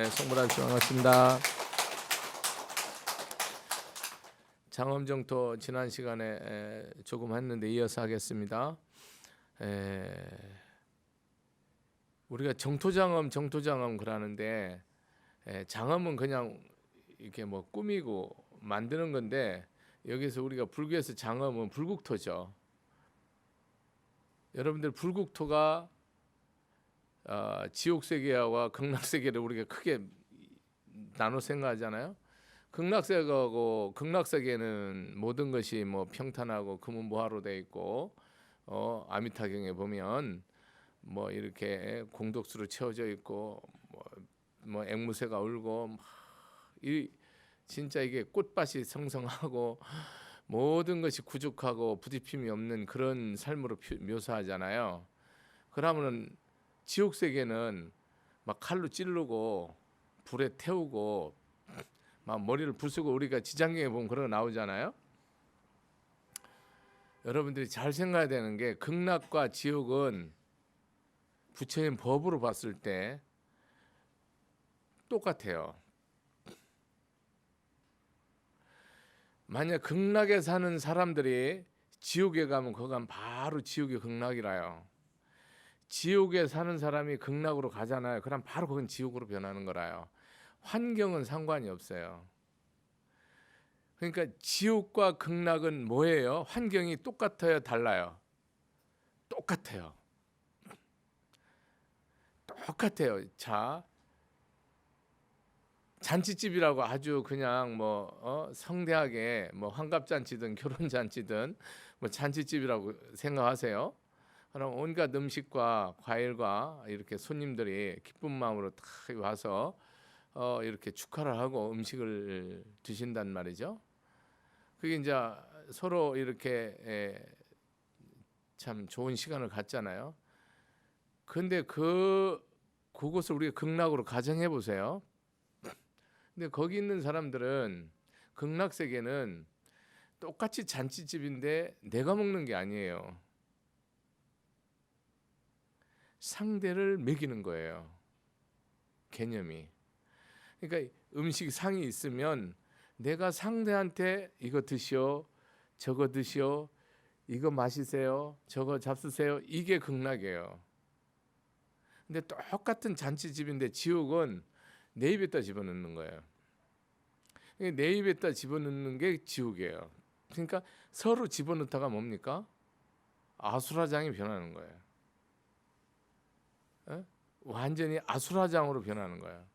송무라씨 반갑습니다. 장엄정토 지난 시간에 조금 했는데 이어서 하겠습니다. 우리가 정토장엄 그러는데 장엄은 그냥 이렇게 뭐 꾸미고 만드는 건데 여기서 우리가 불교에서 장엄은 불국토죠. 여러분들 불국토가 지옥세계와 극락세계를 우리가 크게 나눠 생각하잖아요. 극락세계는 모든 것이 뭐 평탄하고 금은보화로 되어 있고 아미타경에 보면 뭐 이렇게 공덕수로 채워져 있고 뭐 앵무새가 울고 진짜 이게 꽃밭이 성성하고 모든 것이 구죽하고 부딪힘이 없는 그런 삶으로 묘사하잖아요. 그러면은 지옥 세계는 막 칼로 찌르고 불에 태우고 막 머리를 부수고 우리가 지장경에 보면 그런 거 나오잖아요. 여러분들이 잘 생각해야 되는 게 극락과 지옥은 부처님 법으로 봤을 때 똑같아요. 만약 극락에 사는 사람들이 지옥에 가면 그건 바로 지옥이 극락이라요. 지옥에 사는 사람이 극락으로 가잖아요. 그럼 바로 그건 지옥으로 변하는 거라요. 환경은 상관이 없어요. 그러니까 지옥과 극락은 뭐예요? 환경이 똑같아요, 달라요? 똑같아요. 자, 잔치집이라고 아주 그냥 뭐 성대하게 뭐 환갑잔치든 결혼잔치든 뭐 잔치집이라고 생각하세요. 그럼 온갖 음식과 과일과 이렇게 손님들이 기쁜 마음으로 딱 와서 이렇게 축하를 하고 음식을 드신단 말이죠. 그게 이제 서로 이렇게 참 좋은 시간을 갖잖아요. 근데 그곳을 우리가 극락으로 가정해 보세요. 근데 거기 있는 사람들은 극락세계는 똑같이 잔치집인데 내가 먹는 게 아니에요. 상대를 먹이는 거예요. 개념이. 그러니까 음식 상이 있으면 내가 상대한테 이거 드시오, 저거 드시오, 이거 마시세요, 저거 잡수세요. 이게 극락이에요. 근데 똑같은 잔치집인데 지옥은 내 입에다 집어넣는 거예요. 내 입에다 집어넣는 게 지옥이에요. 그러니까 서로 집어넣다가 뭡니까? 아수라장이 변하는 거예요. 완전히 아수라장으로 변하는 거예요.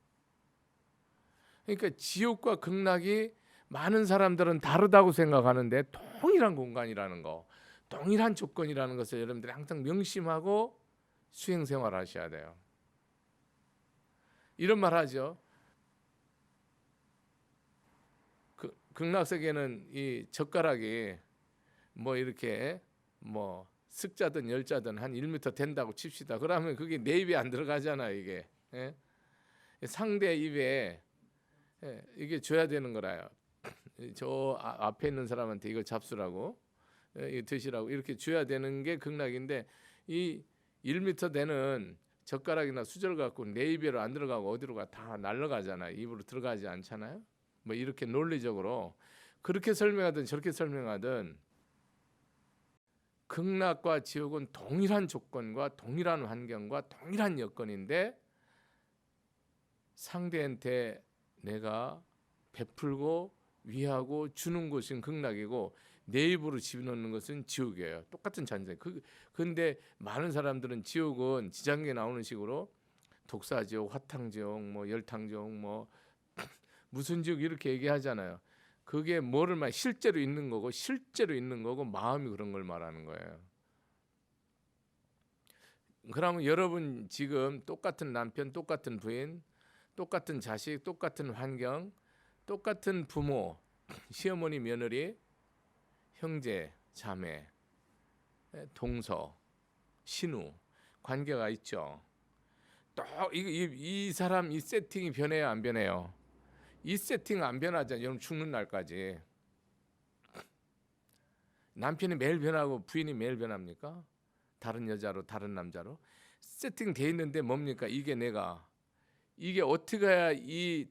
그러니까 지옥과 극락이 많은 사람들은 다르다고 생각하는데 동일한 공간이라는 거, 동일한 조건이라는 것을 여러분들이 항상 명심하고 수행생활 하셔야 돼요. 이런 말 하죠. 극락세계는 이 젓가락이 뭐 이렇게 뭐 슥자든 열자든 한 1m 된다고 칩시다. 그러면 그게 내 입에 안 들어가잖아요. 이게 상대 입에 이게 줘야 되는 거라요. 저 앞에 있는 사람한테 이거 잡수라고 이거 드시라고 이렇게 줘야 되는 게 극락인데 이 1m 되는 젓가락이나 수저를 갖고 내 입에로 안 들어가고 어디로 가 다 날아가잖아요. 입으로 들어가지 않잖아요. 뭐 이렇게 논리적으로 그렇게 설명하든 저렇게 설명하든 극락과 지옥은 동일한 조건과 동일한 환경과 동일한 여건인데 상대한테 내가 베풀고 위하고 주는 것은 극락이고 내 입으로 집어넣는 것은 지옥이에요. 똑같은 잔재. 근데 많은 사람들은 지옥은 지장에 나오는 식으로 독사지옥, 화탕지옥, 뭐 열탕지옥, 뭐 무슨 지옥 이렇게 얘기하잖아요. 그게 뭐를 말 실제로 있는 거고 마음이 그런 걸 말하는 거예요. 그러면 여러분 지금 똑같은 남편, 똑같은 부인, 똑같은 자식, 똑같은 환경, 똑같은 부모, 시어머니, 며느리, 형제, 자매, 동서, 신우 관계가 있죠. 또 이 사람 이 세팅이 변해요, 안 변해요? 이 세팅 안 변하잖아요. 여러분 죽는 날까지. 남편이 매일 변하고 부인이 매일 변합니까? 다른 여자로 다른 남자로 세팅돼 있는데 뭡니까? 이게 내가 이게 어떻게 해야 이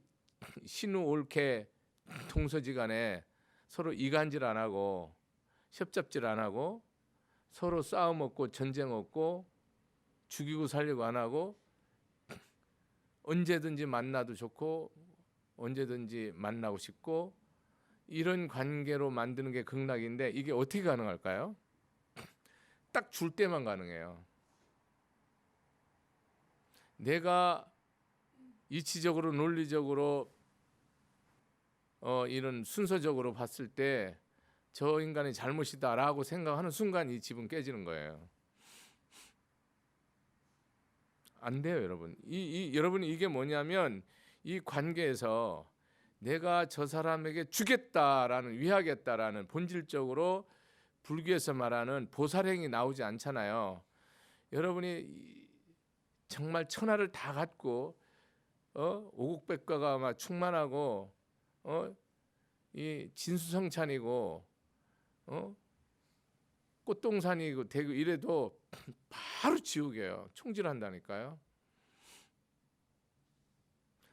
신우 올케 동서지간에 서로 이간질 안 하고 협잡질 안 하고 서로 싸움 없고 전쟁 없고 죽이고 살리고 안 하고 언제든지 만나도 좋고 언제든지 만나고 싶고 이런 관계로 만드는 게 극락인데 이게 어떻게 가능할까요? 딱 줄 때만 가능해요. 내가 이치적으로 논리적으로 이런 순서적으로 봤을 때 저 인간이 잘못이다라고 생각하는 순간 이 집은 깨지는 거예요. 안 돼요, 여러분. 여러분이 이게 뭐냐면 이 관계에서 내가 저 사람에게 주겠다라는 위하겠다라는 본질적으로 불교에서 말하는 보살행이 나오지 않잖아요. 여러분이 정말 천하를 다 갖고 오국백과가 막 충만하고 이 진수성찬이고 꽃동산이고 되고 이래도 바로 지옥이에요. 총질한다니까요.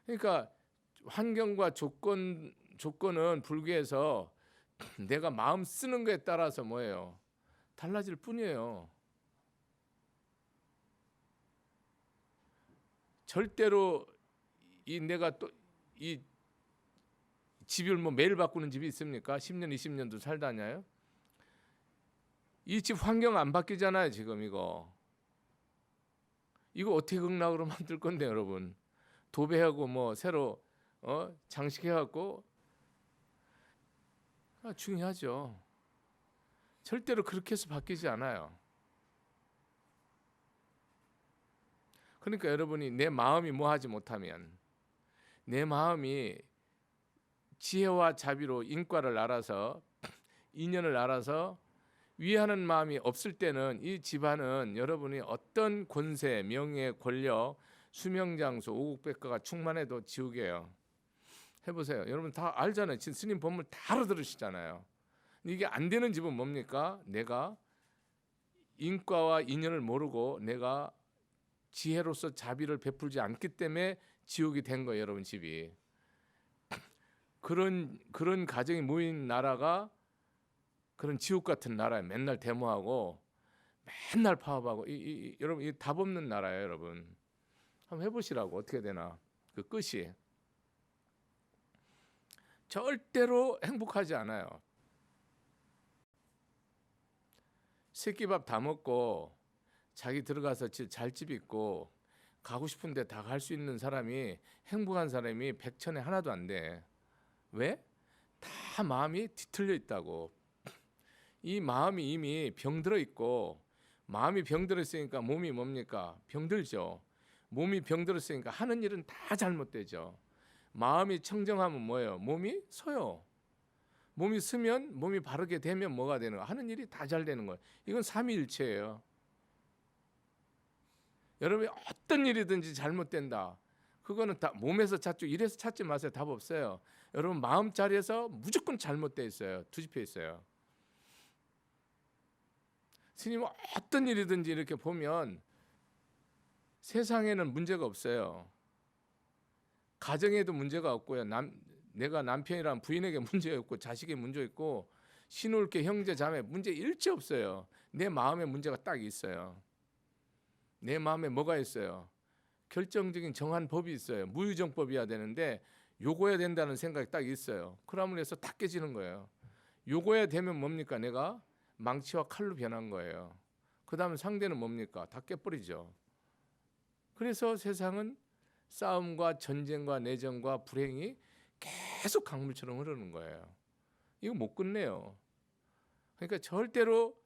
그러니까 환경과 조건은 불교에서 내가 마음 쓰는 거에 따라서 뭐예요? 달라질 뿐이에요. 절대로 내가 또 이 집을 뭐 매일 바꾸는 집이 있습니까? 10년, 20년도 살다냐요? 이 집 환경 안 바뀌잖아요, 지금 이거. 이거 어떻게 극락으로 만들 건데, 여러분? 도배하고 뭐 새로 장식해갖고 중요하죠. 절대로 그렇게 해서 바뀌지 않아요. 그러니까 여러분이 내 마음이 뭐 하지 못하면 내 마음이 지혜와 자비로 인과를 알아서 인연을 알아서 위하는 마음이 없을 때는 이 집안은 여러분이 어떤 권세, 명예, 권력, 수명장수, 오국백과가 충만해도 지옥이에요. 해보세요. 여러분 다 알잖아요. 지금 스님 법문 다 알아들으시잖아요. 이게 안 되는 집은 뭡니까? 내가 인과와 인연을 모르고 내가 지혜로서 자비를 베풀지 않기 때문에 지옥이 된 거예요, 여러분 집이. 그런 가정이 모인 나라가 그런 지옥 같은 나라에 맨날 데모하고 맨날 파업하고 여러분 이 답 없는 나라예요, 여러분. 한번 해보시라고. 어떻게 되나. 그 끝이 절대로 행복하지 않아요. 새끼밥 다 먹고 자기 들어가서 잘 집 있고 가고 싶은데 다 갈 수 있는 사람이 행복한 사람이 백천에 하나도 안 돼. 왜? 다 마음이 뒤틀려 있다고. 이 마음이 이미 병들어 있고 마음이 병들어 있으니까 몸이 뭡니까? 병들죠. 몸이 병들었으니까 하는 일은 다 잘못되죠. 마음이 청정하면 뭐예요? 몸이 서요. 몸이 쓰면 몸이 바르게 되면 뭐가 되는 거예요? 하는 일이 다 잘 되는 거예요. 이건 삼위일체예요. 여러분이 어떤 일이든지 잘못된다. 그거는 다 몸에서 찾죠. 이래서 찾지 마세요. 답 없어요. 여러분 마음 자리에서 무조건 잘못돼 있어요. 뒤집혀 있어요. 스님은 어떤 일이든지 이렇게 보면 세상에는 문제가 없어요. 가정에도 문제가 없고요. 내가 남편이랑 부인에게 문제 없고 자식에 문제 있고 신울께 형제 자매 문제 일체 없어요. 내 마음에 문제가 딱 있어요. 내 마음에 뭐가 있어요? 결정적인 정한 법이 있어요. 무유정법이어야 되는데 요거야 된다는 생각이 딱 있어요. 그러므로 해서 다 깨지는 거예요. 요거야 되면 뭡니까? 내가 망치와 칼로 변한 거예요. 그 다음에 상대는 뭡니까? 다 깨버리죠. 그래서 세상은 싸움과 전쟁과 내전과 불행이 계속 강물처럼 흐르는 거예요. 이거 못 끝내요. 그러니까 절대로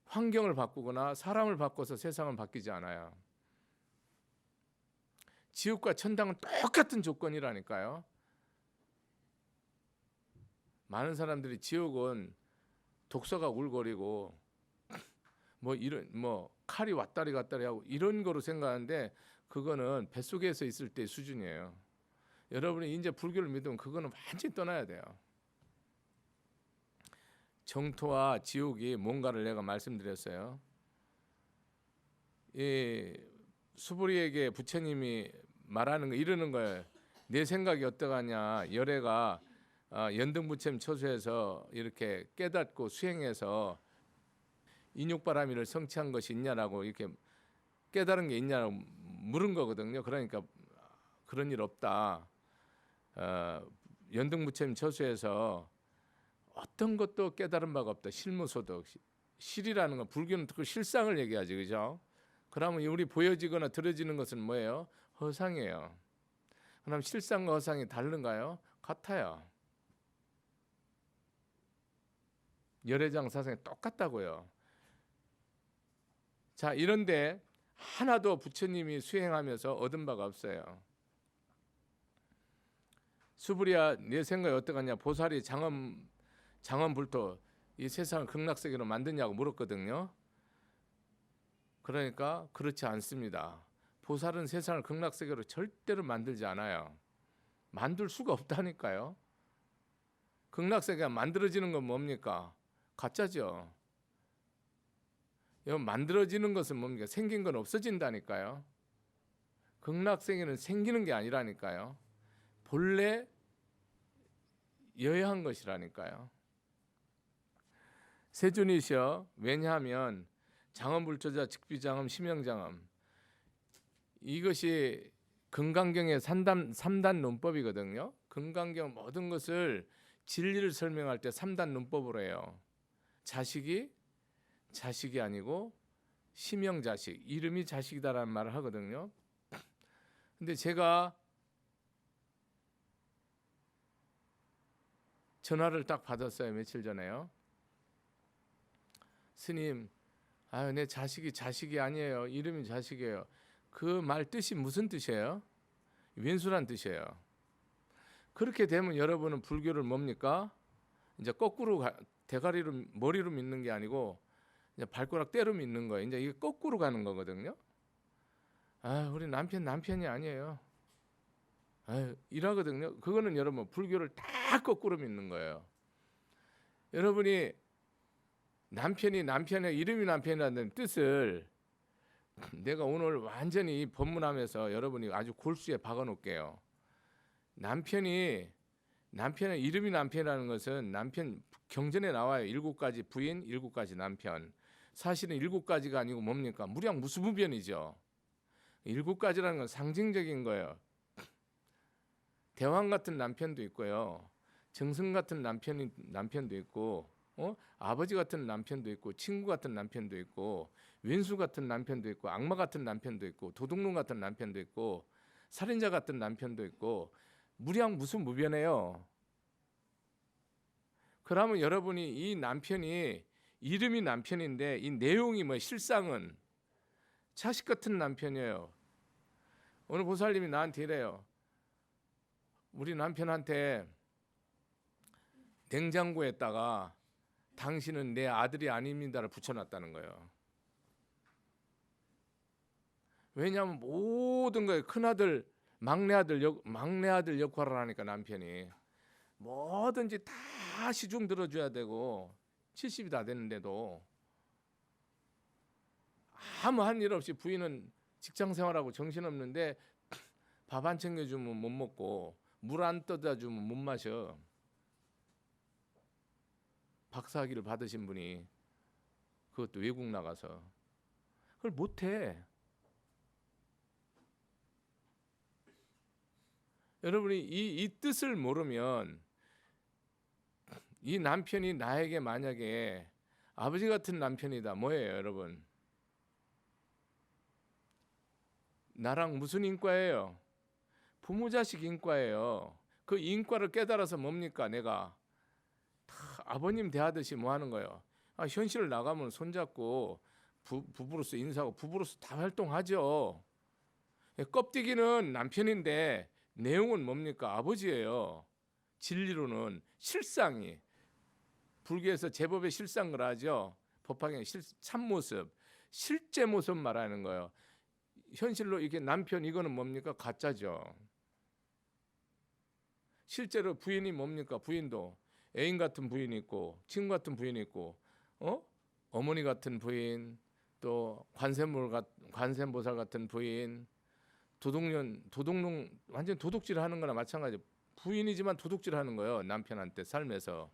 환경을 바꾸거나 사람을 바꿔서 세상은 바뀌지 않아요. 지옥과 천당은 똑같은 조건이라니까요. 많은 사람들이 지옥은 독서가 울거리고 뭐 칼이 왔다리 갔다리 하고 이런 거로 생각하는데 그거는 뱃속에서 있을 때 수준이에요. 여러분이 이제 불교를 믿으면 그거는 완전히 떠나야 돼요. 정토와 지옥이 뭔가를 내가 말씀드렸어요. 이 수부리에게 부처님이 말하는 거 이러는 거예요. 내 생각이 어떠하냐. 열애가 연등부처님 처소에서 이렇게 깨닫고 수행해서 인육바라미를 성취한 것이 있냐라고 이렇게 깨달은 게 있냐고 물은 거거든요. 그러니까 그런 일 없다. 연등부처님 처소에서 어떤 것도 깨달은 바가 없다. 실무소득. 실이라는 건 불교는 그 실상을 얘기하지, 그죠? 그러면 우리 보여지거나 들어지는 것은 뭐예요? 허상이에요. 그럼 실상과 허상이 다른가요? 같아요. 열애장 사상이 똑같다고요. 자, 이런데 하나도 부처님이 수행하면서 얻은 바가 없어요. 수부리야, 내 생각이 어떠하냐? 보살이 장엄불토 이 세상을 극락세계로 만드냐고 물었거든요. 그러니까 그렇지 않습니다. 보살은 세상을 극락세계로 절대로 만들지 않아요. 만들 수가 없다니까요. 극락세계가 만들어지는 건 뭡니까? 가짜죠. 여러분, 만들어지는 것은 뭡니까? 생긴 건 없어진다니까요. 극락세계는 생기는 게 아니라니까요. 본래 여여한 것이라니까요. 세존이시여. 왜냐하면 장엄불초자 즉비장엄 심영장엄, 이것이 금강경의 3단 논법이거든요. 금강경 모든 것을 진리를 설명할 때 3단 논법으로 해요. 자식이 아니고 심영자식, 이름이 자식이다라는 말을 하거든요. 근데 제가 전화를 딱 받았어요. 며칠 전에요. 스님, 내 자식이 아니에요. 이름이 자식이에요. 그 말 뜻이 무슨 뜻이에요? 왼수란 뜻이에요. 그렇게 되면 여러분은 불교를 뭡니까? 이제 거꾸로 대가리로 머리로 믿는 게 아니고 이제 발가락 떼로 믿는 거예요. 이제 이게 거꾸로 가는 거거든요. 우리 남편이 아니에요. 이러거든요. 그거는 여러분 불교를 다 거꾸로 믿는 거예요. 여러분이 남편의 이름이 남편이라는 뜻을 내가 오늘 완전히 법문하면서 여러분이 아주 골수에 박아 놓을게요. 남편의 이름이 남편이라는 것은 남편 경전에 나와요. 7가지 부인, 7가지 남편. 사실은 7가지가 아니고 뭡니까? 무량무수무변이죠. 7가지라는 건 상징적인 거예요. 대왕 같은 남편도 있고요. 정승 같은 남편도 있고, 아버지 같은 남편도 있고, 친구 같은 남편도 있고, 왼수 같은 남편도 있고, 악마 같은 남편도 있고, 도둑놈 같은 남편도 있고, 살인자 같은 남편도 있고, 무량무수무변해요. 그러면 여러분이 이 남편이 이름이 남편인데 이 내용이 실상은 자식 같은 남편이에요. 오늘 보살님이 나한테 이래요. 우리 남편한테 냉장고에다가 당신은 내 아들이 아닙니다를 붙여놨다는 거예요. 왜냐하면 모든 거에 큰아들, 막내 아들 역할을 하니까 남편이 뭐든지 다 시중 들어줘야 되고 70이 다 됐는데도 아무 한 일 없이 부인은 직장 생활하고 정신없는데 밥 안 챙겨주면 못 먹고 물 안 떠다 주면 못 마셔. 박사학위를 받으신 분이 그것도 외국 나가서 그걸 못해. 여러분이 이 뜻을 모르면 이 남편이 나에게 만약에 아버지 같은 남편이다. 뭐예요, 여러분? 나랑 무슨 인과예요? 부모 자식 인과예요. 그 인과를 깨달아서 뭡니까? 내가 다 아버님 대하듯이 뭐 하는 거예요? 현실을 나가면 손잡고 부부로서 인사하고 부부로서 다 활동하죠. 껍데기는 남편인데 내용은 뭡니까? 아버지예요. 진리로는 실상이 불교에서 제법의 실상을 하죠. 법화경 참모습, 실제 모습 말하는 거예요. 현실로 이게 남편 이거는 뭡니까? 가짜죠. 실제로 부인이 뭡니까? 부인도 애인 같은 부인이 있고 친구 같은 부인이 있고 어머니 같은 부인, 또 관세음보살 같은 부인, 도둑놈 완전 도둑질하는 거나 마찬가지. 부인이지만 도둑질하는 거예요. 남편한테 삶에서.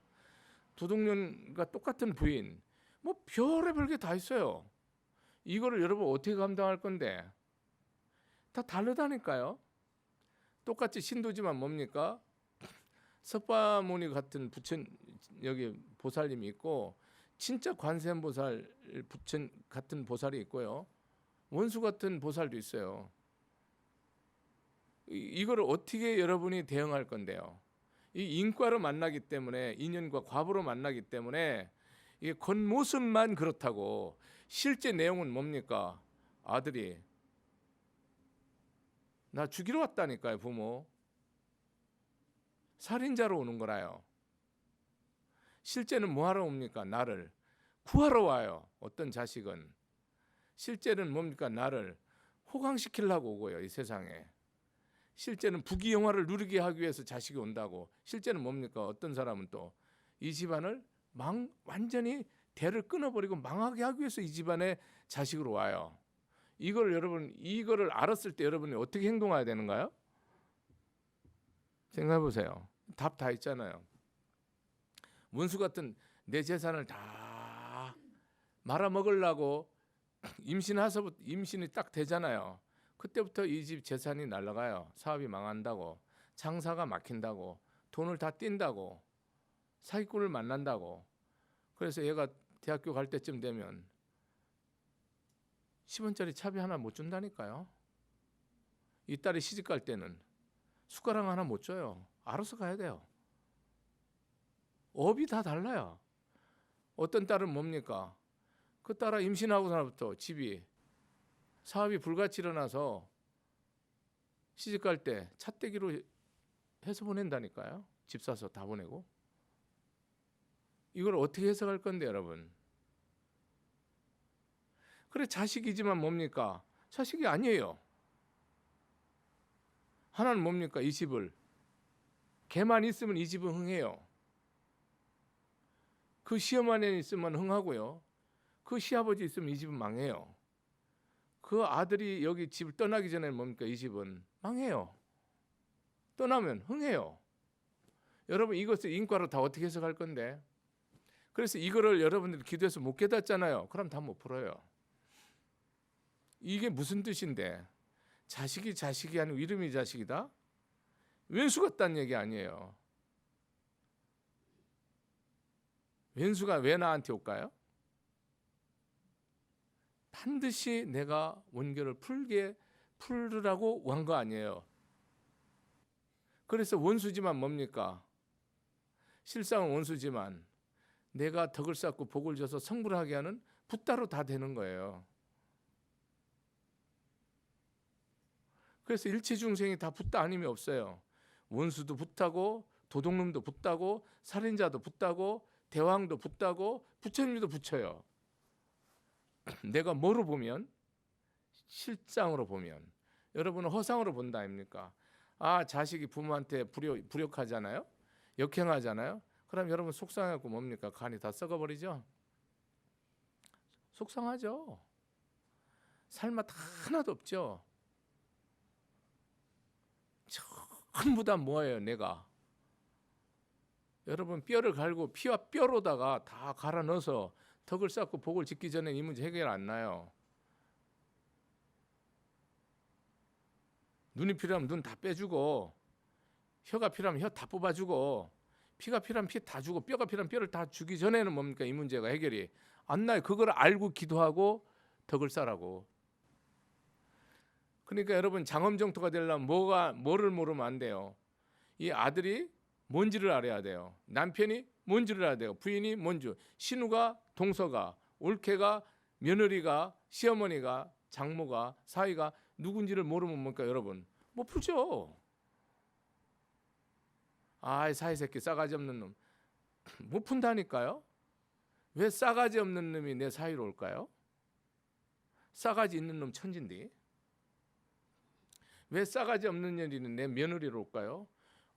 도둑년과 똑같은 부인, 뭐 별의별 게 다 있어요. 이거를 여러분 어떻게 감당할 건데? 다 다르다니까요. 똑같이 신도지만 뭡니까? 석가모니 같은 부처 여기 보살님이 있고, 진짜 관세음보살 부처 같은 보살이 있고요. 원수 같은 보살도 있어요. 이거를 어떻게 여러분이 대응할 건데요? 이 인과로 만나기 때문에, 인연과 과보로 만나기 때문에 이게 겉모습만 그렇다고 실제 내용은 뭡니까? 아들이 나 죽이러 왔다니까요. 부모 살인자로 오는 거라요. 실제는 뭐하러 옵니까? 나를 구하러 와요. 어떤 자식은 실제는 뭡니까? 나를 호강시키려고 오고요. 이 세상에 실제는 부귀영화를 누리게 하기 위해서 자식이 온다고. 실제는 뭡니까? 어떤 사람은 또 이 집안을 완전히 대를 끊어버리고 망하게 하기 위해서 이 집안에 자식으로 와요. 이거를 알았을 때 여러분이 어떻게 행동해야 되는가요? 생각해 보세요. 답 다 있잖아요. 원수 같은 내 재산을 다 말아먹으려고 임신이 딱 되잖아요. 그때부터 이 집 재산이 날아가요. 사업이 망한다고, 장사가 막힌다고, 돈을 다 띈다고, 사기꾼을 만난다고. 그래서 얘가 대학교 갈 때쯤 되면 10원짜리 차비 하나 못 준다니까요. 이 딸이 시집 갈 때는 숟가락 하나 못 줘요. 알아서 가야 돼요. 업이 다 달라요. 어떤 딸은 뭡니까? 그 딸아 임신하고 나부터 집이 사업이 불같이 일어나서 시집 갈 때 차떼기로 해서 보낸다니까요. 집 사서 다 보내고. 이걸 어떻게 해석할 건데 여러분? 그래 자식이지만 뭡니까? 자식이 아니에요. 하나는 뭡니까? 이 집을 걔만 있으면 이 집은 흥해요. 그 시어머니 있으면 흥하고요. 그 시아버지 있으면 이 집은 망해요. 그 아들이 여기 집을 떠나기 전에 뭡니까? 이 집은 망해요. 떠나면 흥해요. 여러분 이것을 인과로 다 어떻게 해석할 건데? 그래서 이거를 여러분들이 기도해서 못 깨닫잖아요. 그럼 다 못 풀어요. 이게 무슨 뜻인데? 자식이 아니고 이름이 자식이다? 왼수 같다는 얘기 아니에요. 왼수가 왜 나한테 올까요? 반드시 내가 원결을 풀으라고 한 거 아니에요. 그래서 원수지만 뭡니까? 실상은 원수지만 내가 덕을 쌓고 복을 줘서 성불을 하게 하는 붓다로 다 되는 거예요. 그래서 일체 중생이 다 붓다 아님이 없어요. 원수도 붓다고, 도둑놈도 붓다고, 살인자도 붓다고, 대왕도 붓다고, 부처님도 붙여요. 내가 뭐로 보면? 실상으로 보면. 여러분은 허상으로 본다 아닙니까? 아, 자식이 부모한테 불욕하잖아요. 역행하잖아요. 그럼 여러분 속상해갖고 뭡니까? 간이 다 썩어버리죠. 속상하죠. 삶맛 하나도 없죠. 전부 다 뭐예요? 내가. 여러분 뼈를 갈고 피와 뼈로다가 다 갈아 넣어서 덕을 쌓고 복을 짓기 전에 이 문제 해결 안 나요. 눈이 필요하면 눈 다 빼주고, 혀가 필요하면 혀 다 뽑아주고, 피가 필요하면 피 다 주고, 뼈가 필요하면 뼈를 다 주기 전에는 뭡니까? 이 문제가 해결이 안 나요. 그걸 알고 기도하고 덕을 쌓라고. 그러니까 여러분 장엄정토가 되려면 뭐를 모르면 안 돼요. 이 아들이 뭔지를 알아야 돼요. 남편이 뭔지를 알아야 돼요. 부인이 뭔지, 신우가, 동서가, 올케가, 며느리가, 시어머니가, 장모가, 사위가 누군지를 모르면 뭡니까 여러분? 못 풀죠. 아이 사이새끼 싸가지 없는 놈. 못 푼다니까요. 왜 싸가지 없는 놈이 내 사이로 올까요? 싸가지 있는 놈 천진데. 왜 싸가지 없는 년이는 내 며느리로 올까요?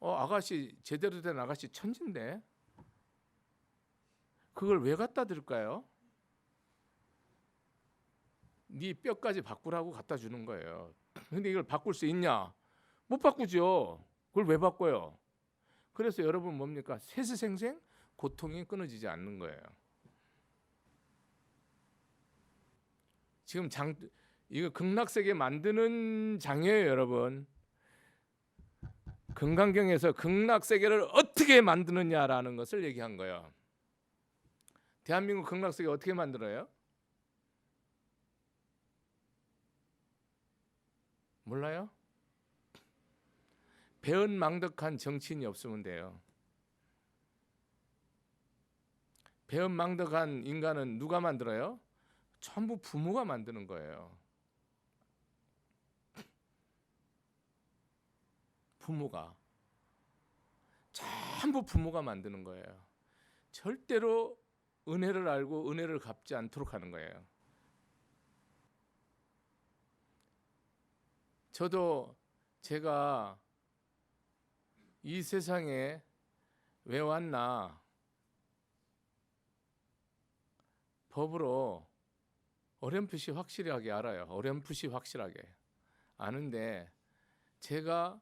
아가씨 제대로 된 아가씨 천진데. 그걸 왜 갖다 들까요? 네 뼈까지 바꾸라고 갖다 주는 거예요. 근데 이걸 바꿀 수 있냐? 못 바꾸죠. 그걸 왜 바꿔요? 그래서 여러분 뭡니까? 세세생생 고통이 끊어지지 않는 거예요. 지금 이거 극락세계 만드는 장이에요, 여러분. 금강경에서 극락세계를 어떻게 만드느냐라는 것을 얘기한 거예요. 대한민국 극락세계 어떻게 만들어요? 몰라요? 배은망덕한 정치인이 없으면 돼요. 배은망덕한 인간은 누가 만들어요? 전부 부모가 만드는 거예요. 부모가. 전부 부모가 만드는 거예요. 절대로 은혜를 알고 은혜를 갚지 않도록 하는 거예요. 저도 제가 이 세상에 왜 왔나 법으로 어렴풋이 확실하게 알아요. 어렴풋이 확실하게 아는데 제가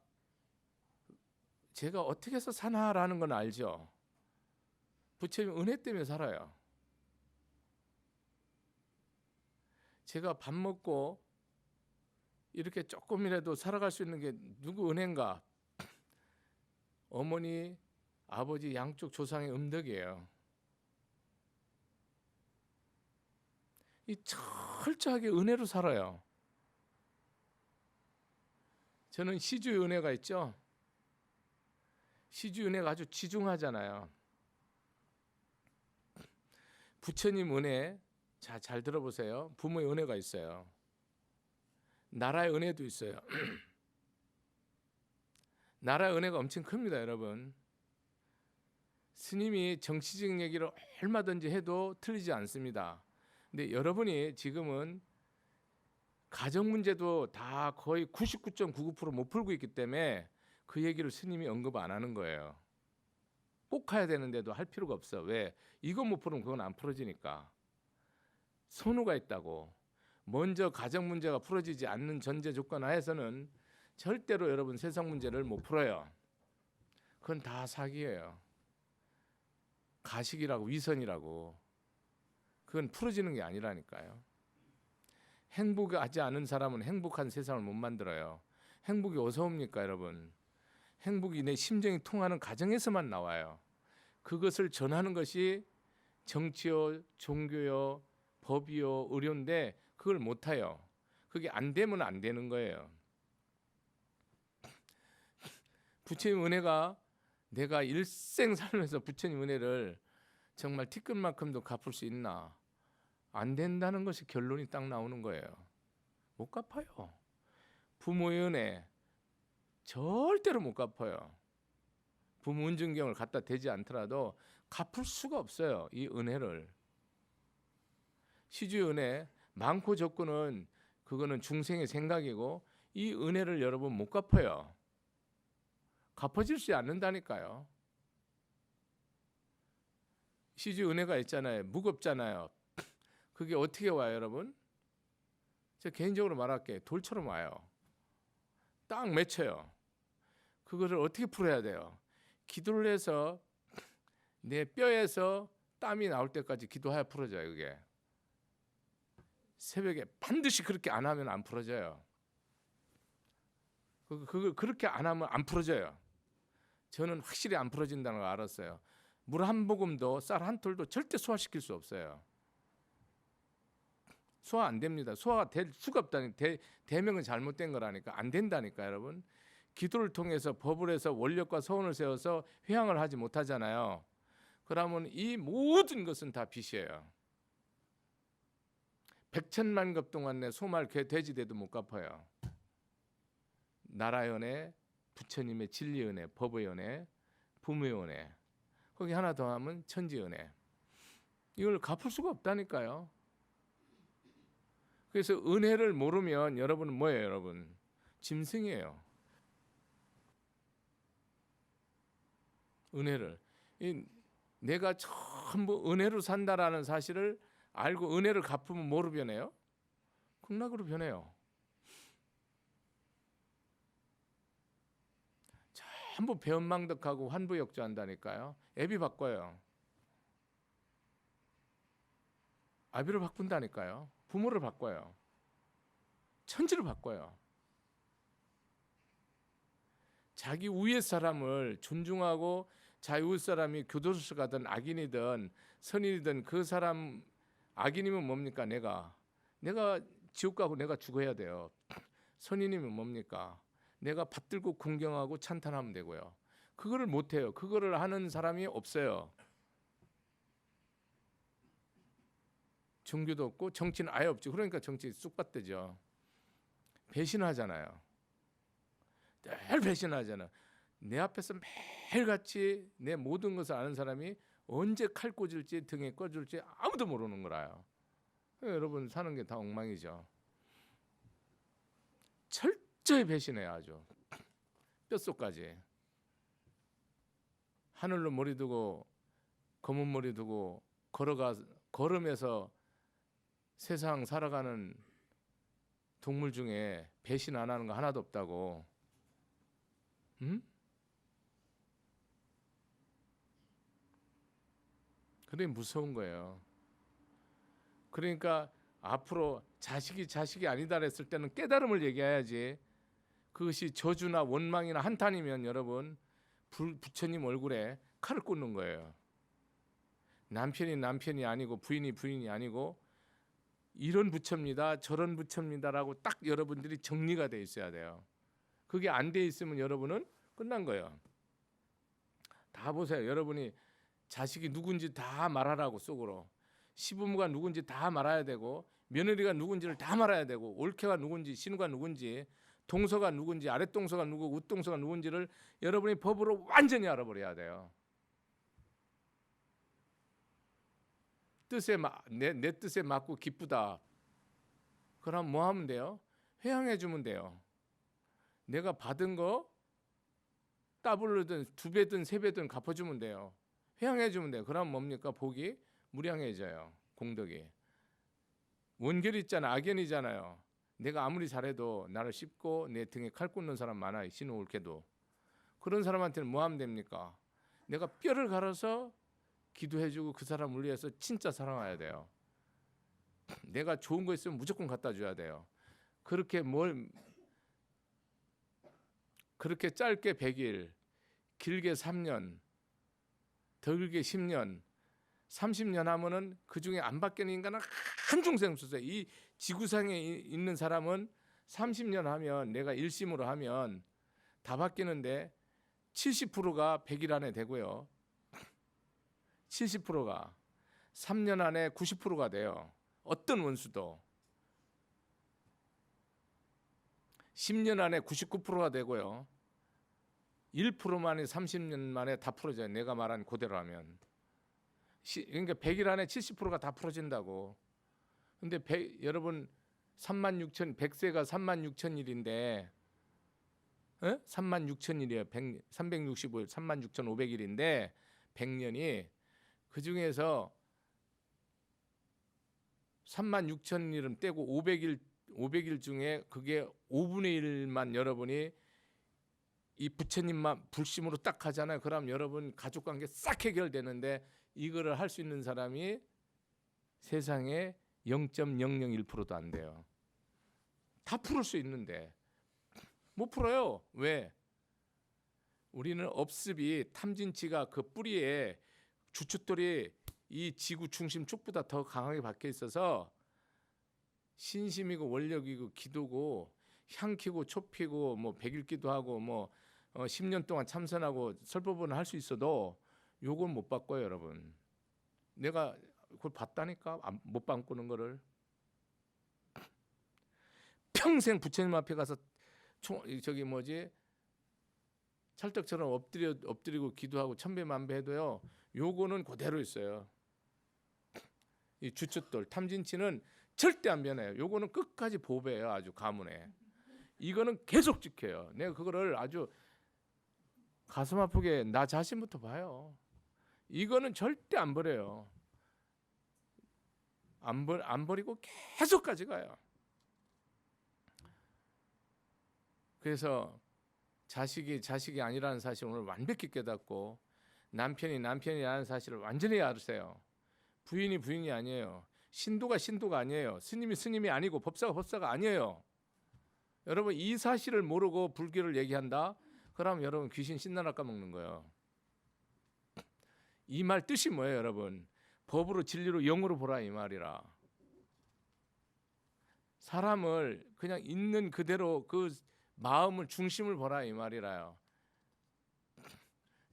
어떻게 해서 사나라는 건 알죠. 부처님 은혜 때문에 살아요. 제가 밥 먹고 이렇게 조금이라도 살아갈 수 있는 게 누구 은혜인가? 어머니, 아버지 양쪽 조상의 음덕이에요. 이 철저하게 은혜로 살아요. 저는 시주의 은혜가 있죠. 시주의 은혜가 아주 지중하잖아요. 부처님 은혜, 자, 잘 들어보세요. 부모의 은혜가 있어요. 나라의 은혜도 있어요. 나라의 은혜가 엄청 큽니다, 여러분. 스님이 정치적 얘기를 얼마든지 해도 틀리지 않습니다. 근데 여러분이 지금은 가정 문제도 다 거의 99.99% 못 풀고 있기 때문에 그 얘기를 스님이 언급 안 하는 거예요. 꼭 해야 되는데도 할 필요가 없어. 왜? 이거 못 풀으면 그건 안 풀어지니까. 선우가 있다고. 먼저 가정 문제가 풀어지지 않는 전제 조건 하에서는 절대로 여러분 세상 문제를 못 풀어요. 그건 다 사기예요. 가식이라고 위선이라고. 그건 풀어지는 게 아니라니까요. 행복하지 않은 사람은 행복한 세상을 못 만들어요. 행복이 어디서 옵니까, 여러분? 행복이 내 심정이 통하는 가정에서만 나와요. 그것을 전하는 것이 정치요, 종교요, 법이요, 의료인데 그걸 못해요. 그게 안 되면 안 되는 거예요. 부처님 은혜가 내가 일생 살면서 부처님 은혜를 정말 티끌만큼도 갚을 수 있나? 안 된다는 것이 결론이 딱 나오는 거예요. 못 갚아요. 부모의 은혜 절대로 못 갚아요. 부모 은중경을 갖다 대지 않더라도 갚을 수가 없어요. 이 은혜를. 시주의 은혜 많고 적고는 그거는 중생의 생각이고 이 은혜를 여러분 못 갚아요. 갚아질 수 않는다니까요. 시주의 은혜가 있잖아요. 무겁잖아요. 그게 어떻게 와요, 여러분? 제가 개인적으로 말할게. 돌처럼 와요. 딱 맺혀요. 그거를 어떻게 풀어야 돼요? 기도를 해서 내 뼈에서 땀이 나올 때까지 기도해야 풀어져요. 그게 새벽에 반드시 그렇게 안 하면 안 풀어져요. 그걸 그렇게 안 하면 안 풀어져요. 저는 확실히 안 풀어진다는 걸 알았어요. 물 한 모금도 쌀 한 톨도 절대 소화시킬 수 없어요. 소화 안 됩니다. 소화가 될 수가 없다니. 대명은 잘못된 거라니까. 안 된다니까, 여러분. 기도를 통해서 법을 해서 원력과 서원을 세워서 회양을 하지 못하잖아요. 그러면 이 모든 것은 다 빚이에요. 백천만 급 동안 내 소말 개 돼지 돼도 못 갚아요. 나라의 은혜, 부처님의 진리 은혜, 법의 은혜, 부모의 은혜. 거기 하나 더 하면 천지 은혜. 이걸 갚을 수가 없다니까요. 그래서 은혜를 모르면 여러분은 뭐예요, 여러분? 짐승이에요. 은혜를. 내가 전부 은혜로 산다라는 사실을 알고 은혜를 갚으면 뭐로 변해요? 극락으로 변해요. 전부 배은망덕하고 환부역조한다니까요. 애비 바꿔요. 아비를 바꾼다니까요. 부모를 바꿔요. 천지를 바꿔요. 자기 위의 사람을 존중하고 자기 위 사람이 교도소 가든 악인이든 선인이든 그 사람 악인이면 뭡니까? 내가 지옥 가고 내가 죽어야 돼요. 선인이면 뭡니까? 내가 받들고 궁경하고 찬탄하면 되고요. 그거를 못해요. 그거를 하는 사람이 없어요. 종교도 없고 정치는 아예 없죠. 그러니까 정치 쑥밭되죠. 배신하잖아요. 늘 배신하잖아. 내 앞에서 매일같이 내 모든 것을 아는 사람이 언제 칼 꽂을지 등에 꽂을지 아무도 모르는 거라요. 여러분 사는 게 다 엉망이죠. 철저히 배신해요. 아주 뼛속까지. 하늘로 머리 두고 검은 머리 두고 걸으면서 세상 살아가는 동물 중에 배신 안 하는 거 하나도 없다고. 응? 그게 무서운 거예요. 그러니까 앞으로 자식이 아니다 했을 때는 깨달음을 얘기해야지. 그것이 저주나 원망이나 한탄이면 여러분 부처님 얼굴에 칼을 꽂는 거예요. 남편이 아니고 부인이 아니고 이런 부처입니다, 저런 부처입니다라고 딱 여러분들이 정리가 돼 있어야 돼요. 그게 안 돼 있으면 여러분은 끝난 거예요. 다 보세요. 여러분이 자식이 누군지 다 말하라고 속으로, 시부모가 누군지 다 말아야 되고, 며느리가 누군지를 다 말아야 되고, 올케가 누군지, 신우가 누군지, 동서가 누군지, 아랫동서가 누구고 윗동서가 누군지를 여러분이 법으로 완전히 알아버려야 돼요. 내 뜻에 맞고 기쁘다. 그럼 뭐 하면 돼요? 회양해 주면 돼요. 내가 받은 거 더블로든 2배든 3배든 갚아주면 돼요. 회양해 주면 돼요. 그럼 뭡니까? 복이 무량해져요. 공덕이. 원결이 있잖아. 악연이잖아요. 내가 아무리 잘해도 나를 씹고 내 등에 칼 꽂는 사람 많아요. 신우 올케도. 그런 사람한테는 뭐 하면 됩니까? 내가 뼈를 갈아서 기도해주고 그 사람을 위해서 진짜 사랑해야 돼요. 내가 좋은 거 있으면 무조건 갖다 줘야 돼요. 그렇게 짧게 100일, 길게 3년, 더 길게 10년, 30년 하면은 그 중에 안 바뀌는 인간은 한중생 없어요. 이 지구상에 있는 사람은 30년 하면, 내가 일심으로 하면 다 바뀌는데 70%가 100일 안에 되고요. 70%가 3년 안에 90%가 돼요. 어떤 원수도 10년 안에 99%가 되고요. 1%만이 30년 만에 다 풀어져요. 내가 말한 그대로 하면. 그러니까 100일 안에 70%가 다 풀어진다고. 근데 여러분 100세가 36,000일인데 36,000일이에요. 365일 36,500일인데 100년이 그 중에서 36,000일은 떼고 500일 중에 그게 5분의 1만 여러분이 이 부처님만 불심으로 딱 하잖아요. 그럼 여러분 가족관계 싹 해결되는데 이거를 할 수 있는 사람이 세상에 0.001%도 안 돼요. 다 풀을 수 있는데 못 풀어요. 왜? 우리는 업습이 탐진치가 그 뿌리에 주춧돌이 이 지구 중심 축보다 더 강하게 박혀 있어서 신심이고 원력이고 기도고 향키고 촉피고 뭐 100일 기도하고 뭐 10년 동안 참선하고 설법은 할 수 있어도 요건 못 바꿔요, 여러분. 내가 그걸 봤다니까. 못 바꾸는 거를. 평생 부처님 앞에 가서 찰떡처럼 엎드리고 기도하고 천배만배 해도요, 요거는 그대로 있어요. 이 주춧돌 탐진치는 절대 안 변해요. 요거는 끝까지 보배예요. 아주 가문에. 이거는 계속 지켜요. 내가 그거를 아주 가슴 아프게 나 자신부터 봐요. 이거는 절대 안 버려요. 안 버리고 계속 가져가요. 그래서 자식이 아니라는 사실을 오늘 완벽히 깨닫고 남편이 남편이라는 사실을 완전히 알으세요. 부인이 부인이 아니에요. 신도가 신도가 아니에요. 스님이 스님이 아니고 법사가 법사가 아니에요. 여러분 이 사실을 모르고 불교를 얘기한다? 그럼 여러분 귀신 신나라 까먹는 거예요. 이 말 뜻이 뭐예요, 여러분? 법으로 진리로 영으로 보라 이 말이라. 사람을 그냥 있는 그대로 그 마음을 중심을 보라 이 말이라요.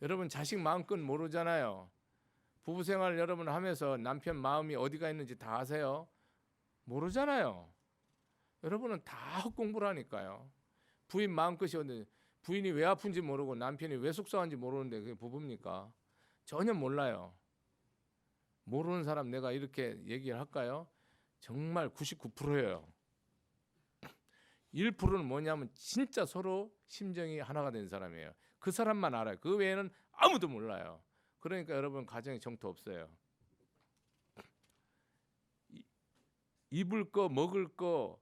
여러분 자식 마음껏 모르잖아요. 부부 생활 여러분 하면서 남편 마음이 어디가 있는지 다 아세요? 모르잖아요. 여러분은 다 헛공부라니까요. 부인 마음끝이 어디, 부인이 왜 아픈지 모르고 남편이 왜 속상한지 모르는데 그게 부부입니까? 전혀 몰라요. 모르는 사람 내가 이렇게 얘기를 할까요? 정말 99%예요. 1%는 뭐냐면 진짜 서로 심정이 하나가 된 사람이에요. 그 사람만 알아요. 그 외에는 아무도 몰라요. 그러니까 여러분 가정에 정토 없어요. 입을 거 먹을 거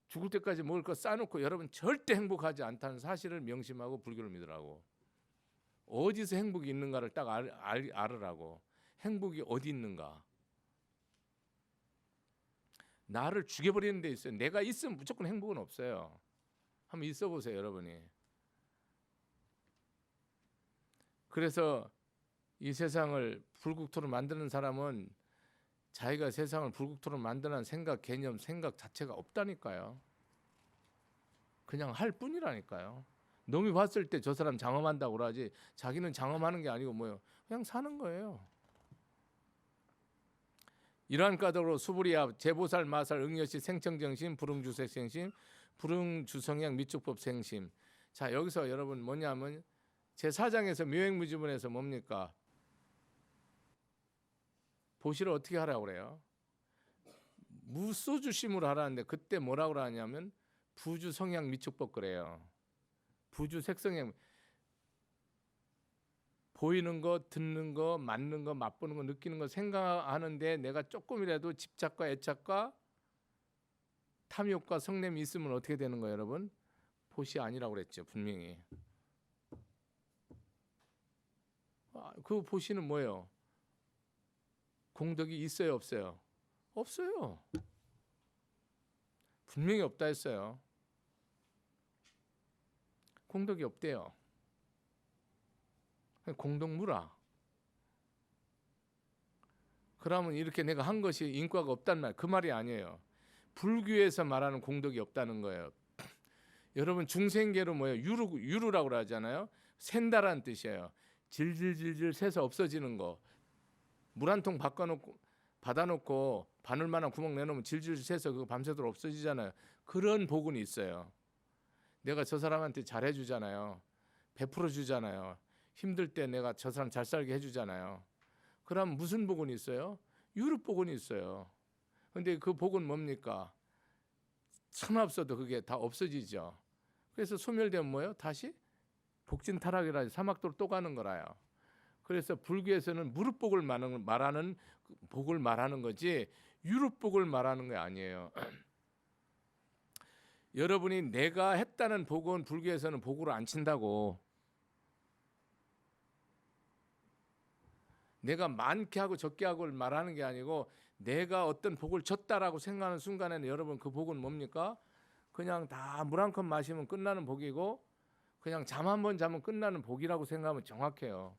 죽을 때까지 먹을 거 싸놓고 여러분 절대 행복하지 않다는 사실을 명심하고 불교를 믿으라고. 어디서 행복이 있는가를 딱 알으라고. 행복이 어디 있는가. 나를 죽여버리는 데 있어요. 내가 있으면 무조건 행복은 없어요. 한번 있어 보세요, 여러분이. 그래서 이 세상을 불국토로 만드는 사람은 자기가 세상을 불국토로 만드는 생각, 개념, 생각 자체가 없다니까요. 그냥 할 뿐이라니까요. 놈이 봤을 때 저 사람 장엄한다고 그러지 자기는 장엄하는 게 아니고 뭐예요. 그냥 사는 거예요. 이러한 까닭으로 수불이압, 제보살, 마살, 응여시, 생청정심, 불응주색생심, 불응주성향, 미축법 생심. 자 여기서 여러분 뭐냐면 제4장에서 묘행무지문에서 뭡니까? 보시를 어떻게 하라고 그래요? 무소주심으로 하라는데 그때 뭐라고 하냐면 부주성향 미축법 그래요. 부주색성향 보이는 거, 듣는 거, 맞는 거, 맛보는 거, 느끼는 거 생각하는데 내가 조금이라도 집착과 애착과 탐욕과 성냄이 있으면 어떻게 되는 거예요, 여러분? 보시 아니라고 그랬죠, 분명히. 그 보시는 뭐예요? 공덕이 있어요, 없어요? 없어요. 분명히 없다 했어요. 공덕이 없대요. 공덕무라. 그러면 이렇게 내가 한 것이 인과가 없단 말, 그 말이 아니에요. 불교에서 말하는 공덕이 없다는 거예요. 여러분 중생계로 뭐예요? 유루라고 하잖아요. 샌다라는 뜻이에요. 질질질질 새서 없어지는 거. 물 한 통 받아놓고 바늘만한 구멍 내놓으면 질질 새서 그거 밤새도록 없어지잖아요. 그런 복은 있어요. 내가 저 사람한테 잘해주잖아요. 베풀어 주잖아요. 힘들 때 내가 저 사람 잘 살게 해주잖아요. 그럼 무슨 복은 있어요? 유릇 복은 있어요. 근데 그 복은 뭡니까? 천 없어도 그게 다 없어지죠. 그래서 소멸되면 뭐예요? 다시 복진 타락이라 사막도로 또 가는 거라요. 그래서 불교에서는 무릇복을 말하는 복을 말하는 거지 유릇복을 말하는 게 아니에요. 여러분이 내가 했다는 복은 불교에서는 복으로 안 친다고. 내가 많게 하고 적게 하고를 말하는 게 아니고 내가 어떤 복을 줬다라고 생각하는 순간에는 여러분 그 복은 뭡니까? 그냥 다 물 한 컵 마시면 끝나는 복이고 그냥 잠 한 번 자면 끝나는 복이라고 생각하면 정확해요.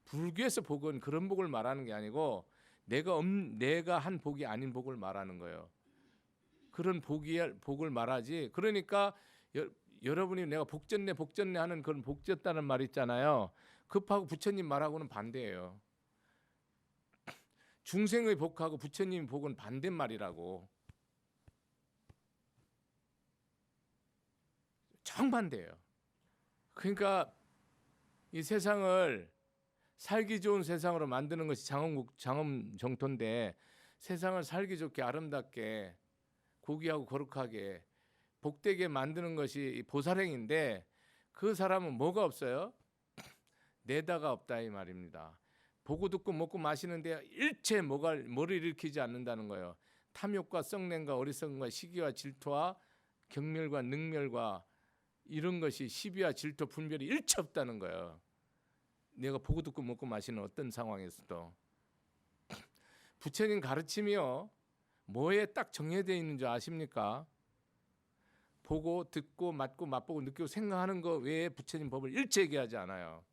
불교에서 복은 그런 복을 말하는 게 아니고 내가 한 복이 아닌 복을 말하는 거예요. 그런 복을 말하지. 그러니까 여러분이 내가 복졌네 하는 그런 복졌다는 말 있잖아요. 급하고 부처님 말하고는 반대예요. 중생의 복하고 부처님 복은 반대말이라고. 정반대예요. 그러니까 이 세상을 살기 좋은 세상으로 만드는 것이 장엄 정토인데 세상을 살기 좋게 아름답게 고귀하고 거룩하게 복되게 만드는 것이 보살행인데 그 사람은 뭐가 없어요? 내다가 없다 이 말입니다. 보고 듣고 먹고 마시는데 일체 뭐를 일으키지 않는다는 거예요. 탐욕과 썩냄과 어리석음과 시기와 질투와 경멸과 능멸과 이런 것이 시비와 질투, 분별이 일체 없다는 거예요. 내가 보고 듣고 먹고 마시는 어떤 상황에서도 부처님 가르침이요, 뭐에 딱 정해져 있는 줄 아십니까? 보고 듣고 맞고 맛보고 느끼고 생각하는 거 외에 부처님 법을 일체 얘기하지 않아요.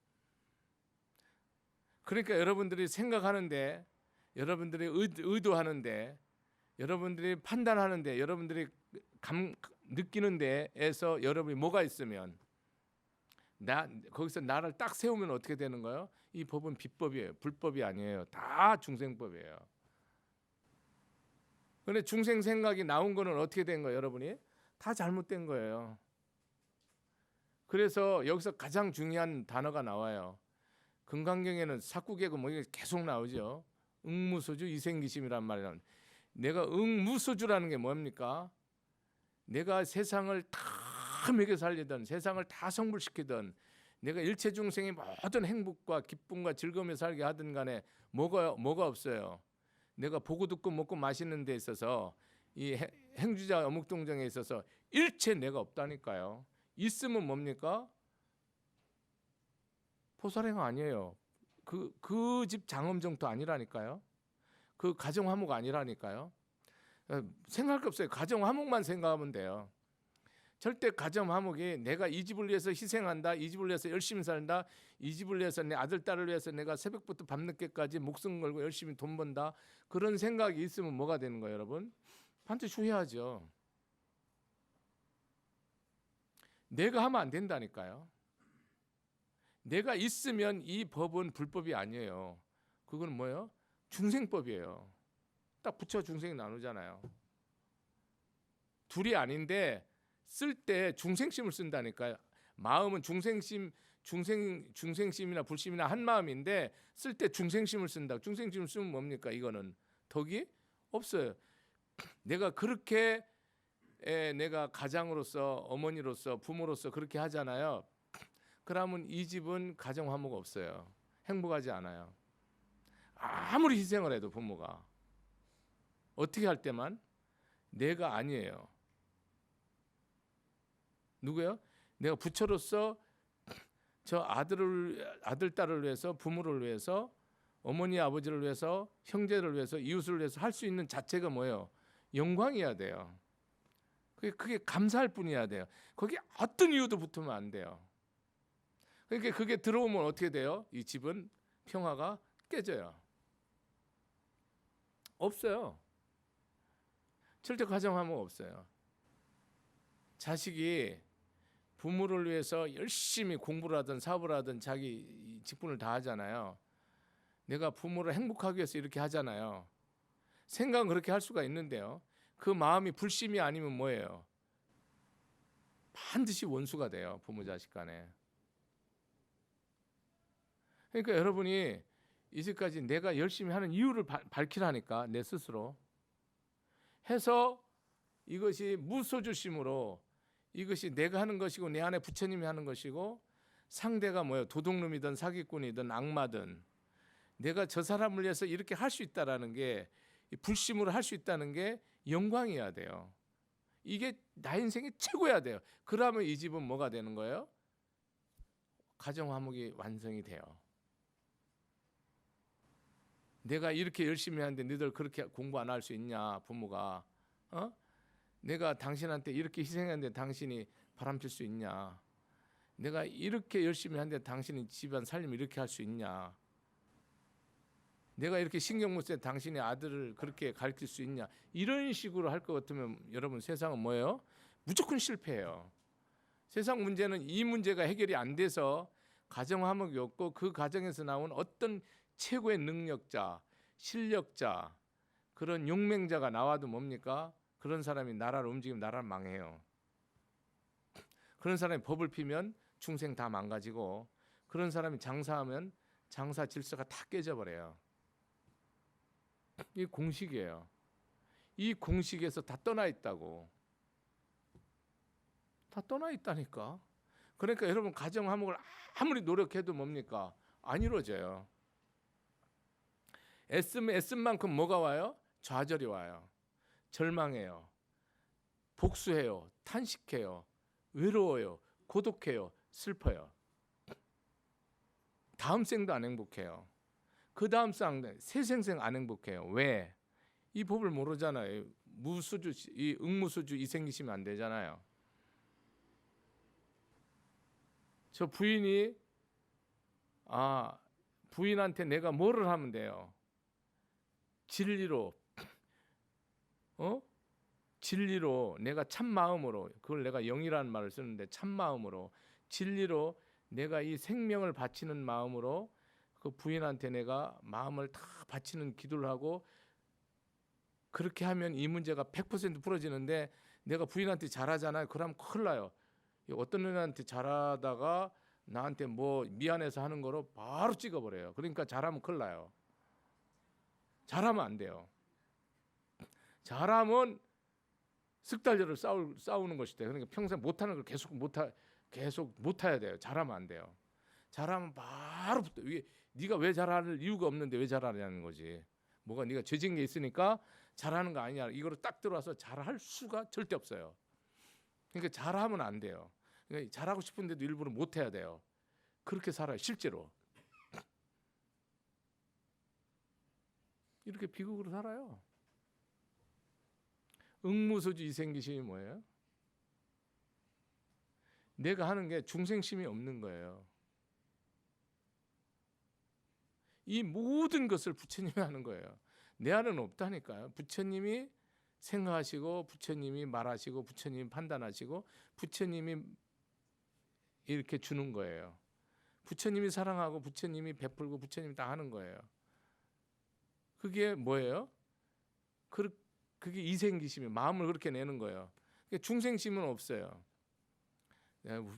그러니까 여러분들이 생각하는데, 여러분들이 의도하는데, 여러분들이 판단하는데, 여러분들이 느끼는 데에서 여러분이 뭐가 있으면 거기서 나를 딱 세우면 어떻게 되는 거예요? 이 법은 비법이에요. 불법이 아니에요. 다 중생법이에요. 그런데 중생 생각이 나온 거는 어떻게 된 거예요, 여러분이? 다 잘못된 거예요. 그래서 여기서 가장 중요한 단어가 나와요. 금강경에는 사구개고 뭐 이게 계속 나오죠. 응무소주 이생기심이란 말이란. 내가 응무소주라는 게 뭡니까? 내가 세상을 다 먹여 살리던, 세상을 다 성불시키던, 내가 일체 중생의 모든 행복과 기쁨과 즐거움에 살게 하든 간에 뭐가 없어요. 내가 보고 듣고 먹고 마시는 데 있어서, 이 행주자 어묵동정에 있어서 일체 내가 없다니까요. 있으면 뭡니까? 포살행 아니에요. 그 집 장엄정도 아니라니까요. 그 가정 화목 아니라니까요. 생각할 게 없어요. 가정 화목만 생각하면 돼요. 절대 가정 화목이 내가 이 집을 위해서 희생한다, 이 집을 위해서 열심히 산다, 이 집을 위해서 내 아들 딸을 위해서 내가 새벽부터 밤늦게까지 목숨 걸고 열심히 돈 번다, 그런 생각이 있으면 뭐가 되는 거예요, 여러분? 반드시 후회하죠. 내가 하면 안 된다니까요. 내가 있으면 이 법은 불법이 아니에요. 그건 뭐예요? 중생법이에요. 딱 붙여 중생이 나누잖아요. 둘이 아닌데 쓸 때 중생심을 쓴다니까요. 마음은 중생심이나 불심이나 한 마음인데 쓸 때 중생심을 쓴다. 중생심을 쓰면 뭡니까? 이거는 덕이 없어요. 내가 그렇게 내가 가장으로서, 어머니로서, 부모로서 그렇게 하잖아요. 그러면 이 집은 가정 화목 없어요. 행복하지 않아요. 아무리 희생을 해도 부모가. 어떻게 할 때만? 내가 아니에요. 누구요? 내가 부처로서 저 아들 딸을 위해서, 부모를 위해서, 어머니 아버지를 위해서, 형제를 위해서, 이웃을 위해서 할 수 있는 자체가 뭐예요? 영광이어야 돼요. 그게 감사할 뿐이어야 돼요. 거기 어떤 이유도 붙으면 안 돼요. 그러니까 그게 들어오면 어떻게 돼요? 이 집은 평화가 깨져요. 없어요. 절대 가정화목 없어요. 자식이 부모를 위해서 열심히 공부를 하든 사업을 하든 자기 직분을 다 하잖아요. 내가 부모를 행복하기 위해서 이렇게 하잖아요. 생각은 그렇게 할 수가 있는데요. 그 마음이 불심이 아니면 뭐예요? 반드시 원수가 돼요. 부모 자식 간에. 그러니까 여러분이 이제까지 내가 열심히 하는 이유를 밝히라니까, 내 스스로 해서 이것이 무소주심으로, 이것이 내가 하는 것이고 내 안에 부처님이 하는 것이고, 상대가 뭐예요? 도둑놈이든 사기꾼이든 악마든 내가 저 사람을 위해서 이렇게 할 수 있다라는 게, 불심으로 할 수 있다는 게 영광이어야 돼요. 이게 나 인생이 최고야 돼요. 그러면 이 집은 뭐가 되는 거예요? 가정 화목이 완성이 돼요. 내가 이렇게 열심히 하는데 너희들 그렇게 공부 안 할 수 있냐, 부모가? 내가 당신한테 이렇게 희생하는데 당신이 바람필 수 있냐? 내가 이렇게 열심히 하는데 당신이 집안 살림 이렇게 할 수 있냐? 내가 이렇게 신경 못 쓰는데 당신이 아들을 그렇게 가르칠 수 있냐? 이런 식으로 할 것 같으면 여러분, 세상은 뭐예요? 무조건 실패해요. 세상 문제는 이 문제가 해결이 안 돼서 가정 화목이 없고, 그 가정에서 나온 어떤 최고의 능력자, 실력자, 그런 용맹자가 나와도 뭡니까? 그런 사람이 나라를 움직이면 나라를 망해요. 그런 사람이 법을 피면 중생 다 망가지고, 그런 사람이 장사하면 장사 질서가 다 깨져버려요. 이 공식이에요. 이 공식에서 다 떠나 있다고. 다 떠나 있다니까. 그러니까 여러분, 가정 화목을 아무리 노력해도 뭡니까? 안 이루어져요. 애쓴 만큼 뭐가 와요? 좌절이 와요. 절망해요. 복수해요. 탄식해요. 외로워요. 고독해요. 슬퍼요. 다음 생도 안 행복해요. 그 다음 생, 세생생 안 행복해요. 왜? 이 법을 모르잖아요. 무수주, 이 응무수주 이 생기시면 안 되잖아요. 저 부인이 부인한테 내가 뭐를 하면 돼요? 진리로 진리로 내가 참 마음으로, 그걸 내가 영이라는 말을 쓰는데 참 마음으로 진리로 내가 이 생명을 바치는 마음으로 그 부인한테 내가 마음을 다 바치는 기도를 하고 그렇게 하면 이 문제가 100% 풀어지는데 내가 부인한테 잘하잖아요. 그럼 큰일 나요. 어떤 애한테 잘하다가 나한테 뭐 미안해서 하는 거로 바로 찍어버려요. 그러니까 잘하면 큰일 나요. 잘하면 안 돼요. 잘하면 쓱달려를 싸우는 것이다. 그러니까 평생 못하는 걸 계속 못해야 돼요. 잘하면 안 돼요. 잘하면 바로 이게 네가 왜 잘할 이유가 없는데 왜 잘하냐는 거지. 뭐가 네가 죄진 게 있으니까 잘하는 거 아니냐. 이거로 딱 들어와서 잘할 수가 절대 없어요. 그러니까 잘하면 안 돼요. 그러니까 잘하고 싶은데도 일부러 못해야 돼요. 그렇게 살아요. 실제로. 이렇게 비극으로 살아요. 응무소주 이생기심이 뭐예요? 내가 하는 게 중생심이 없는 거예요. 이 모든 것을 부처님이 하는 거예요. 내 안은 없다니까요. 부처님이 생각하시고 부처님이 말하시고 부처님이 판단하시고 부처님이 이렇게 주는 거예요. 부처님이 사랑하고 부처님이 베풀고 부처님이 다 하는 거예요. 그게 뭐예요? 그게 이생기심이 마음을 그렇게 내는 거예요. 중생심은 없어요.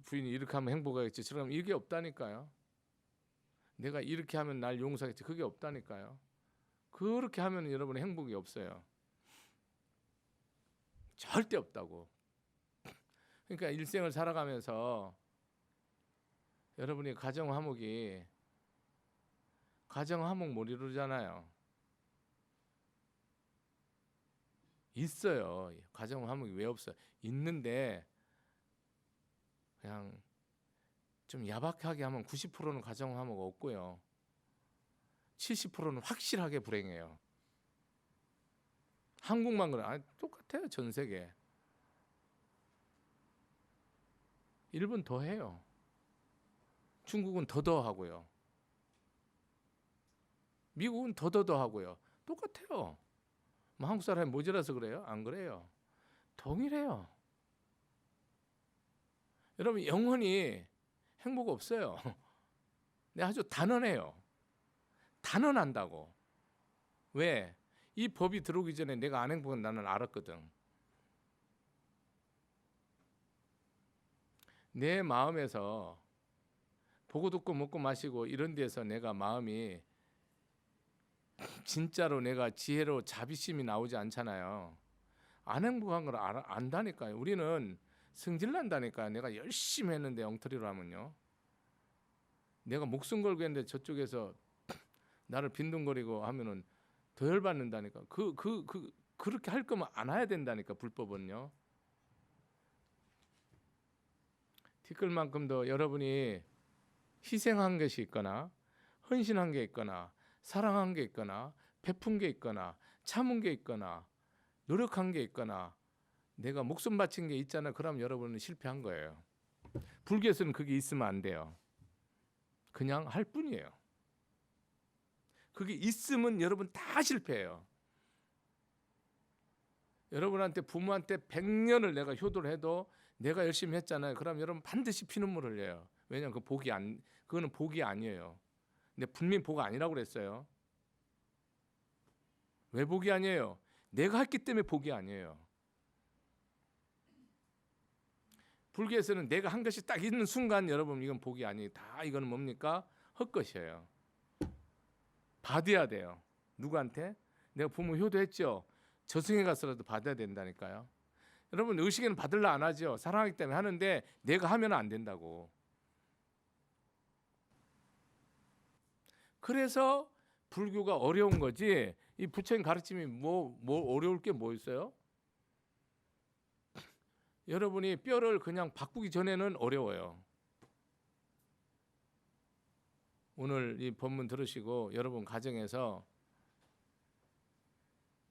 부인이 이렇게 하면 행복하겠지. 저러면 이게 없다니까요. 내가 이렇게 하면 날 용서하겠지. 그게 없다니까요. 그렇게 하면 여러분 행복이 없어요. 절대 없다고. 그러니까 일생을 살아가면서 여러분이 가정 화목이 가정 화목 못 이루잖아요. 있어요. 가정 화목이 왜 없어요? 있는데 그냥 좀 야박하게 하면 90%는 가정 화목 없고요. 70%는 확실하게 불행해요. 한국만 그래. 아니, 똑같아요. 전 세계. 일본 더 해요. 중국은 더 하고요. 미국은 더 하고요. 똑같아요. 뭐 한국 사람이 모자라서 그래요? 안 그래요. 동일해요. 여러분 영원히 행복 없어요. 네, 아주 단언해요. 단언한다고. 왜? 이 법이 들어오기 전에 내가 안 행복한 나는 알았거든. 내 마음에서 보고 듣고 먹고 마시고 이런 데서 내가 마음이 진짜로 내가 지혜로 자비심이 나오지 않잖아요. 안 행복한 걸 안다니까요. 우리는 승질 난다니까요. 내가 열심히 했는데 엉터리로 하면요. 내가 목숨 걸고 했는데 저쪽에서 나를 빈둥거리고 하면은 더 열받는다니까. 그렇게 할 거면 안 해야 된다니까. 불법은요. 티끌만큼도 여러분이 희생한 것이 있거나 헌신한 게 있거나 사랑한 게 있거나 베푼 게 있거나 참은 게 있거나 노력한 게 있거나 내가 목숨 바친 게 있잖아. 그럼 여러분은 실패한 거예요. 불교에서는 그게 있으면 안 돼요. 그냥 할 뿐이에요. 그게 있으면 여러분 다 실패해요. 여러분한테 부모한테 100년을 내가 효도를 해도 내가 열심히 했잖아요. 그럼 여러분 반드시 피눈물 흘려요. 왜냐하면 그거는 복이 아니에요. 근데 분명히 복 아니라고 그랬어요. 왜 복이 아니에요? 내가 했기 때문에 복이 아니에요. 불교에서는 내가 한 것이 딱 있는 순간 여러분 이건 복이 아니에요. 다 이거는 뭡니까? 헛것이에요. 받아야 돼요. 누구한테? 내가 부모 효도했죠. 저승에 가서라도 받아야 된다니까요. 여러분 의식에는 받을라 안 하죠. 사랑하기 때문에 하는데 내가 하면 안 된다고. 그래서 불교가 어려운 거지. 이 부처님 가르침이 뭐 어려울 게 뭐 있어요? 여러분이 뼈를 그냥 바꾸기 전에는 어려워요. 오늘 이 본문 들으시고 여러분 가정에서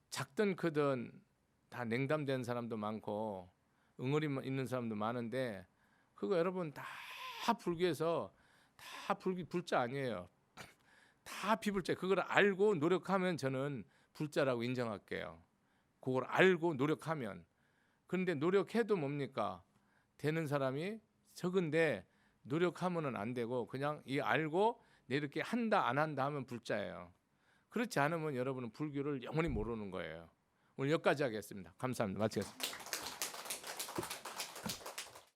작든 크든 다 냉담된 사람도 많고 응어리 있는 사람도 많은데 그거 여러분 다 불교에서 다 불자 아니에요. 다 비불자. 그걸 알고 노력하면 저는 불자라고 인정할게요. 그걸 알고 노력하면. 그런데 노력해도 뭡니까? 되는 사람이 적은데 노력하면은 안 되고 그냥 이 알고 내 이렇게 한다 안 한다 하면 불자예요. 그렇지 않으면 여러분은 불교를 영원히 모르는 거예요. 오늘 여기까지 하겠습니다. 감사합니다. 마치겠습니다.